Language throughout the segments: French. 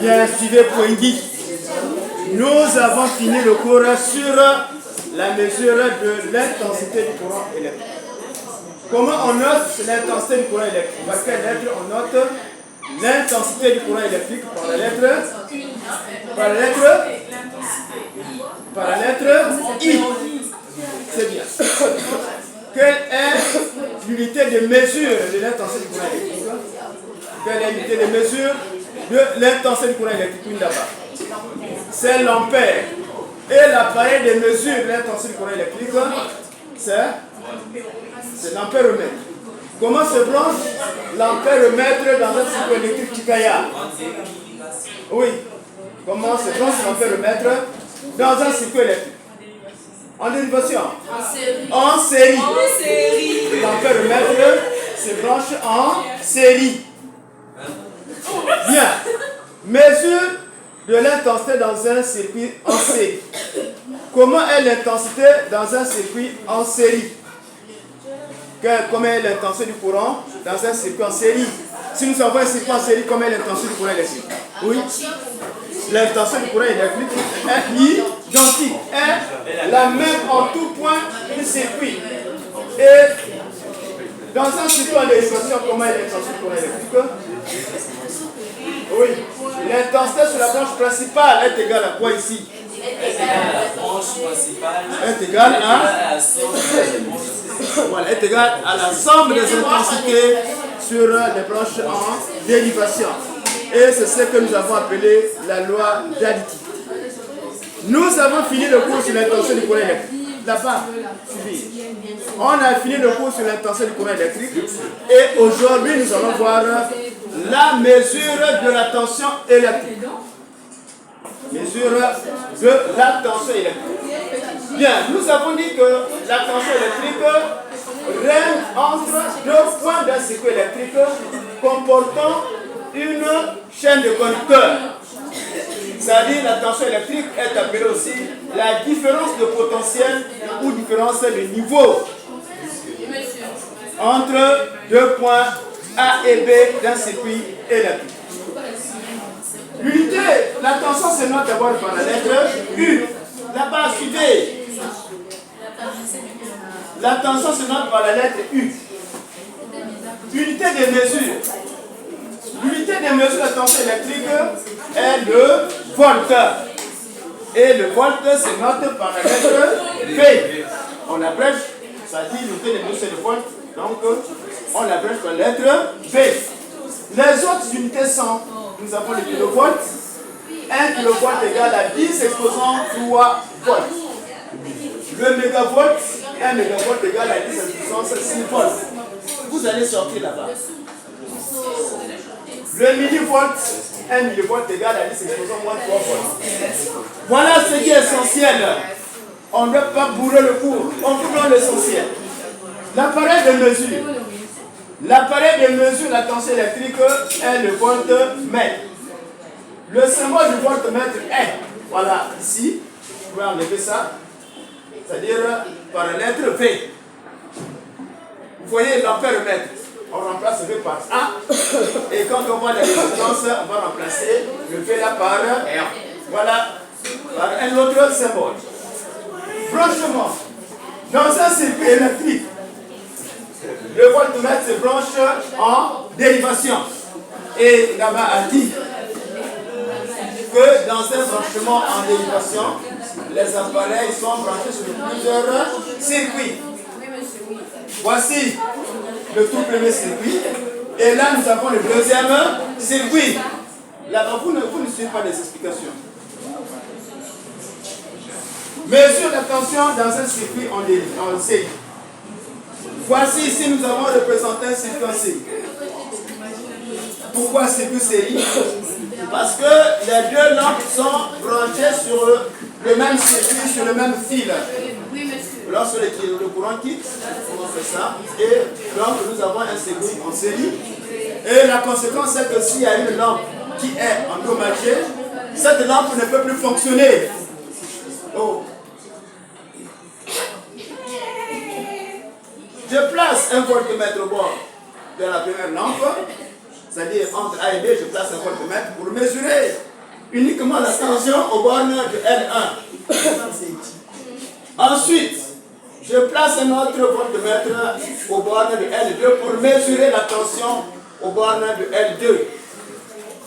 Bien, suivez Poingi. Nous avons fini le cours sur la mesure de l'intensité du courant électrique. Comment on note l'intensité du courant électrique? Par quelle lettre on note l'intensité du courant électrique? Par la lettre I. C'est bien. Quelle est l'unité de mesure de l'intensité du courant électrique? Quelle est l'unité de mesure de l'intensité du courant électrique là-bas? C'est l'ampère. Et l'appareil de mesure de l'intensité du courant électrique, c'est l'ampéromètre. Comment se branche l'ampéromètre dans un circuit électrique Chicaya? Oui. Comment se branche l'ampéromètre dans un circuit électrique? En dérivation? En série. L'ampéromètre se branche en série. Bien. Mesure de l'intensité dans un circuit en série. Comment est l'intensité dans un circuit en série? Comment est l'intensité du courant dans un circuit en série? Si nous avons un circuit en série, comment est l'intensité du courant électrique? Oui. L'intensité du courant électrique est identique, est la même en tout point du circuit. Et dans un circuit en dérivation, comment est l'intensité du courant électrique? Oui. L'intensité sur la branche principale est égale à quoi ici? La branche principale est égale à voilà, est égale à la somme des intensités sur les branches en dérivation. Et c'est ce que nous avons appelé la loi d'additivité. Nous avons fini le cours sur l'intensité du courant électrique. Là-bas, on a fini le cours sur l'intensité du courant électrique. Et aujourd'hui, nous allons voir la mesure de la tension électrique. Mesure de la tension électrique. Bien, nous avons dit que la tension électrique règne entre deux points d'un circuit électrique comportant une chaîne de conducteurs. C'est-à-dire la tension électrique est appelée aussi la différence de potentiel ou différence de niveau entre deux points A et B d'un circuit électrique. L'unité, la tension se note d'abord par la lettre U. Là-bas, suivez. La tension se note par la lettre U. Unité de mesure. L'unité de mesure de la tension électrique est le volt. Et le volt se note par la lettre V. On l'abrège, ça dit l'unité de mesure c'est le volt. Donc, on l'abrège par la lettre V. Les autres unités sont, nous avons le kilovolt. 1 kilovolt égale à 10 exposant 3 volts. Le mégavolt, 1 mégavolt égale à 10 exposant 6 volts. Vous allez sortir là-bas. Le millivolt, 1 millivolt égale à 10 exposant moins 3 volts. Voilà ce qui est essentiel. On ne doit pas bourrer le cours. On vous donne l'essentiel. L'appareil de mesure. L'appareil de mesure de la tension électrique est le voltmètre. Le symbole du voltmètre est, voilà, ici, vous pouvez enlever ça, c'est-à-dire par la lettre V. Vous voyez l'ampèremètre, on remplace V par A, et quand on voit la résistance, on va remplacer le V là par R. Voilà, par un autre symbole. Branchement, dans un circuit électrique, le voltmètre se branche en dérivation. Et là-bas a dit que dans un branchement en dérivation, les appareils sont branchés sur plusieurs circuits. Voici le tout premier circuit. Et là, nous avons le deuxième circuit. Là-bas, vous ne suivez pas les explications. Mesure la tension dans un circuit en série. Voici ici, nous avons représenté un circuit en série. Pourquoi circuit série? Parce que les deux lampes sont branchées sur le même circuit, sur le même fil. Lorsque le courant quitte, on fait ça. Et donc nous avons un circuit en série. Et la conséquence c'est que s'il y a une lampe qui est endommagée, cette lampe ne peut plus fonctionner. Oh. Je place un voltmètre au bord. dans la première lampe, c'est-à-dire entre A et B, je place un voltmètre pour mesurer uniquement la tension aux bornes de L1. Ensuite, je place un autre voltmètre aux bornes de L2 pour mesurer la tension aux bornes de L2.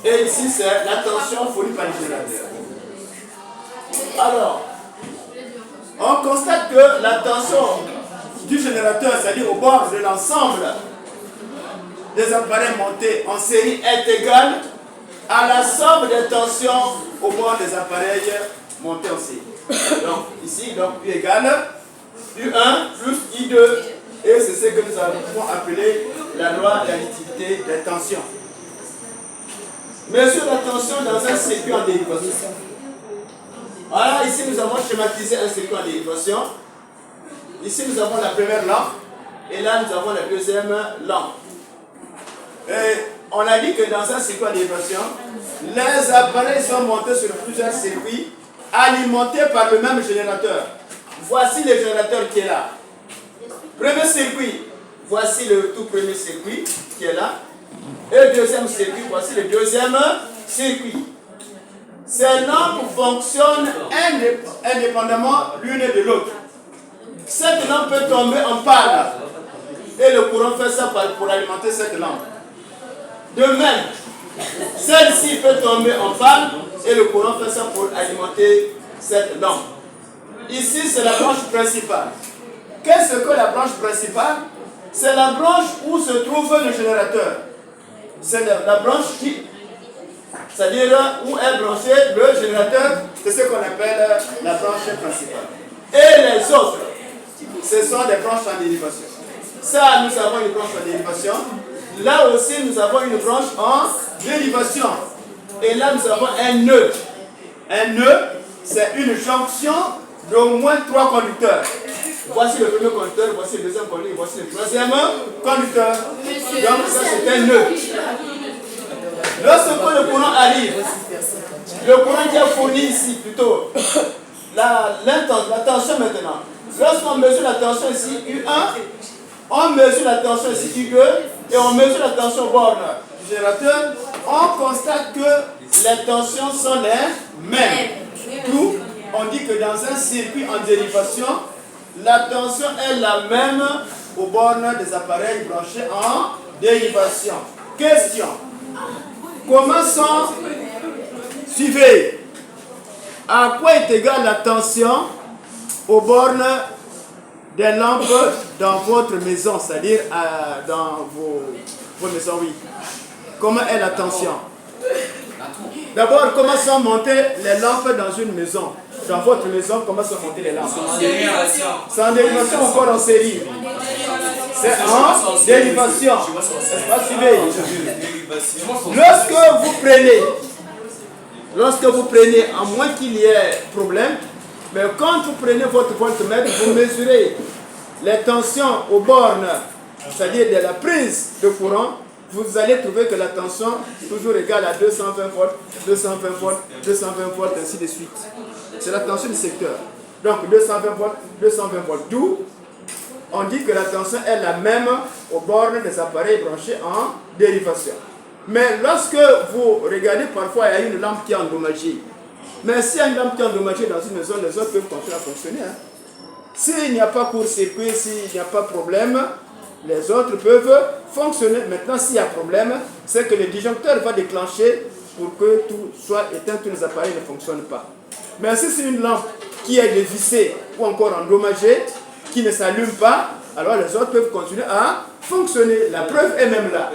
Et ici, c'est la tension fournie par le générateur. Alors, on constate que la tension du générateur, c'est-à-dire au bord de l'ensemble des appareils montés en série, est égale à la somme des tensions au bord des appareils montés en série. Donc, ici, U égale U1 plus I2. Et c'est ce que nous avons appelé la loi de l'additivité des tensions. Mesure la tension dans un circuit en dérivation. Voilà, ici nous avons schématisé un circuit en dérivation. Ici nous avons la première lampe et là nous avons la deuxième lampe. Et on a dit que dans un circuit en dérivation, les appareils sont montés sur plusieurs circuits alimentés par le même générateur. Voici le générateur qui est là. Premier circuit, voici le tout premier circuit qui est là. Et le deuxième circuit, voici le deuxième circuit. Ces lampes fonctionnent indépendamment l'une de l'autre. Cette lampe peut tomber en panne et le courant fait ça pour alimenter cette lampe. De même, celle-ci peut tomber en panne et le courant fait ça pour alimenter cette lampe. Ici, c'est la branche principale. Qu'est-ce que la branche principale? C'est la branche où se trouve le générateur. C'est la branche qui, c'est-à-dire où est branché le générateur, c'est ce qu'on appelle la branche principale. Et les autres, ce sont des branches en dérivation. Ça, nous avons une branche en dérivation. Là aussi, nous avons une branche en dérivation. Et là, nous avons un nœud. Un nœud, c'est une jonction d'au moins 3 conducteurs. Voici le premier conducteur, voici le deuxième conducteur, voici le troisième conducteur. Donc ça c'est un nœud. Lorsque le courant arrive, le courant qui est fourni ici plutôt, la tension maintenant. Lorsqu'on mesure la tension ici, U1, on mesure la tension ici, U2, et on mesure la tension au bord du générateur, on constate que les tensions sont les mêmes. D'où on dit que dans un circuit en dérivation, la tension est la même aux bornes des appareils branchés en dérivation. Question. Comment sont, suivez, à quoi est égale la tension aux bornes des lampes dans votre maison, c'est-à-dire dans vos maisons, oui. Comment est la tension? D'abord, comment sont montées les lampes dans une maison? Dans votre maison, comment sont montées les lampes? C'est en dérivation ou encore en série? C'est en dérivation. N'est-ce pas? Suivez. Lorsque vous prenez, à moins qu'il y ait problème, mais quand vous prenez votre voltmètre, vous mesurez les tensions aux bornes, c'est-à-dire de la prise de courant, vous allez trouver que la tension est toujours égale à 220 volts, 220 volts, 220 volts, ainsi de suite. C'est la tension du secteur. Donc 220 volts, 220 volts. D'où on dit que la tension est la même aux bornes des appareils branchés en dérivation. Mais lorsque vous regardez, parfois il y a une lampe qui est endommagée. Mais s'il y a une lampe qui est endommagée dans une maison, les autres peuvent continuer à fonctionner. Hein. S'il n'y a pas court-circuit, s'il n'y a pas de problème, les autres peuvent fonctionner. Maintenant, s'il y a problème, c'est que le disjoncteur va déclencher pour que tout soit éteint, tous les appareils ne fonctionnent pas. Mais si c'est une lampe qui est dévissée ou encore endommagée, qui ne s'allume pas, alors les autres peuvent continuer à fonctionner. La preuve est même là.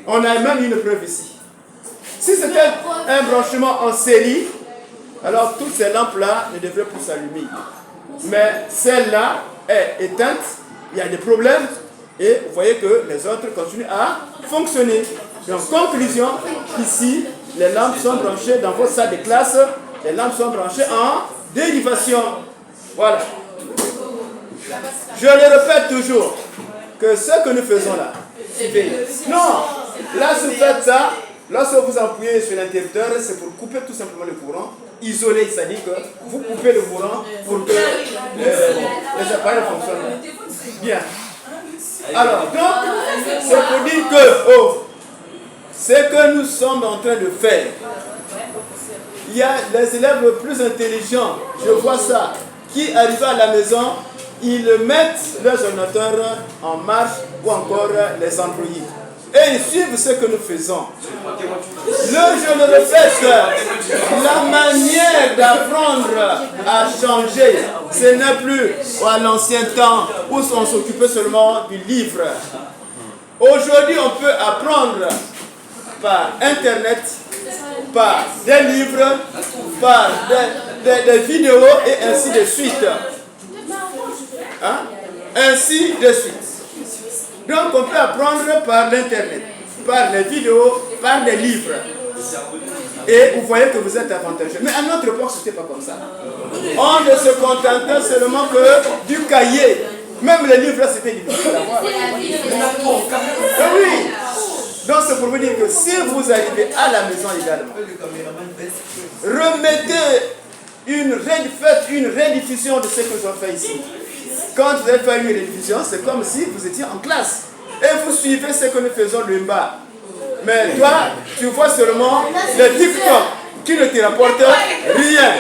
On a même une preuve ici. Si c'était un branchement en série, alors toutes ces lampes-là ne devraient plus s'allumer. Mais celle-là est éteinte, il y a des problèmes, et vous voyez que les autres continuent à fonctionner. Donc, conclusion, ici, les lampes sont branchées dans votre salle de classe, les lampes sont branchées en dérivation. Voilà. Je le répète toujours, que ce que nous faisons là, non, là, si vous faites ça, lorsque vous appuyez sur l'interrupteur, c'est pour couper tout simplement le courant, isoler, c'est-à-dire que vous coupez le courant pour que les appareils fonctionnent bien. Alors, donc, c'est pour dire que, ce que nous sommes en train de faire, il y a les élèves plus intelligents, je vois ça, qui arrivent à la maison, ils mettent leurs ordinateurs en marche ou encore les Android. Et ils suivent ce que nous faisons. Je le répète, la manière d'apprendre a changé. Ce n'est plus à l'ancien temps où on s'occupait seulement du livre. Aujourd'hui, on peut apprendre par Internet, par des livres, par des vidéos et ainsi de suite. Hein? Ainsi de suite. Donc on peut apprendre par l'Internet, par les vidéos, par les livres. Et vous voyez que vous êtes avantageux. Mais à notre époque, ce n'était pas comme ça. On ne se contentait seulement que du cahier. Même les livres, c'était difficile à voir. Oui. Donc c'est pour vous dire que si vous arrivez à la maison également, faites une rediffusion de ce que nous avons fait ici. Quand vous avez fait une rediffusion, c'est comme si vous étiez en classe. Et vous suivez ce que nous faisons le bas. Mais toi, tu vois seulement le TikTok qui ne te rapporte rien.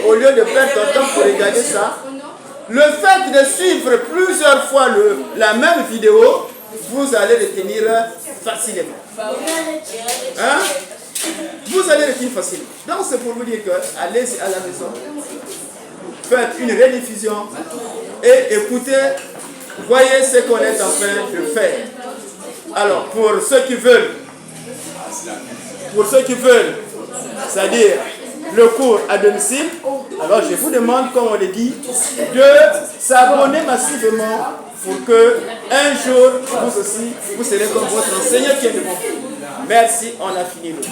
Au lieu de perdre ton temps pour regarder ça, le fait de suivre plusieurs fois la même vidéo, vous allez retenir facilement. Hein? Vous allez retenir facilement. Donc c'est pour vous dire que allez à la maison, faites une rediffusion et écoutez, voyez ce qu'on est en train de faire. Alors pour ceux qui veulent, c'est-à-dire le cours à domicile, alors je vous demande, comme on le dit, de s'abonner massivement pour que un jour, vous aussi, vous serez comme votre enseignant qui est devant vous. Merci, on a fini le cours.